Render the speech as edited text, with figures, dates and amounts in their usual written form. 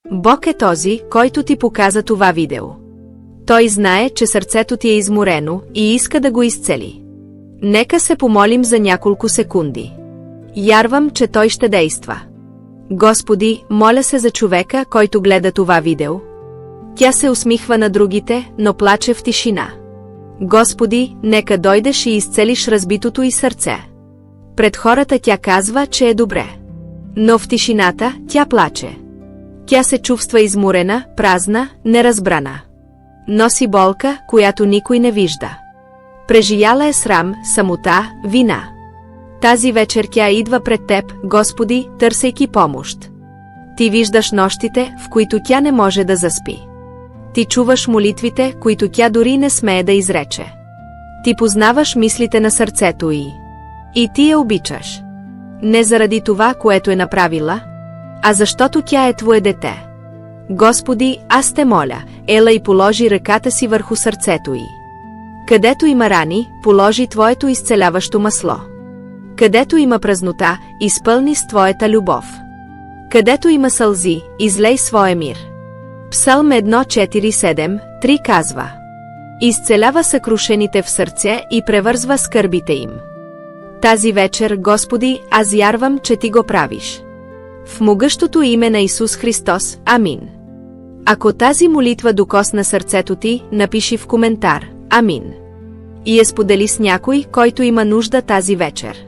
Бог е този, който ти показа това видео. Той знае, че сърцето ти е изморено и иска да го изцели. Нека се помолим за няколко секунди. Вярвам, че Той ще действа. Господи, моля се за човека, който гледа това видео. Тя се усмихва на другите, но плаче в тишина. Господи, нека дойдеш и изцелиш разбитото й сърце. Пред хората тя казва, че е добре. Но в тишината тя плаче. Тя се чувства изморена, празна, неразбрана. Носи болка, която никой не вижда. Преживяла е срам, самота, вина. Тази вечер тя идва пред Теб, Господи, търсейки помощ. Ти виждаш нощите, в които тя не може да заспи. Ти чуваш молитвите, които тя дори не смее да изрече. Ти познаваш мислите на сърцето й. И ти я обичаш. Не заради това, което е направила, а защото тя е Твое дете. Господи, аз Те моля, ела и положи ръката си върху сърцето й. Където има рани, положи Твоето изцеляващо масло. Където има празнота, изпълни с Твоята любов. Където има сълзи, излей своя мир. Псалм 1:4-7-3 казва: изцелява съкрушените в сърце и превързва скърбите им. Тази вечер, Господи, аз вярвам, че Ти го правиш. В могъщото име на Исус Христос, амин. Ако тази молитва докосна сърцето ти, напиши в коментар, амин. И я сподели с някой, който има нужда тази вечер.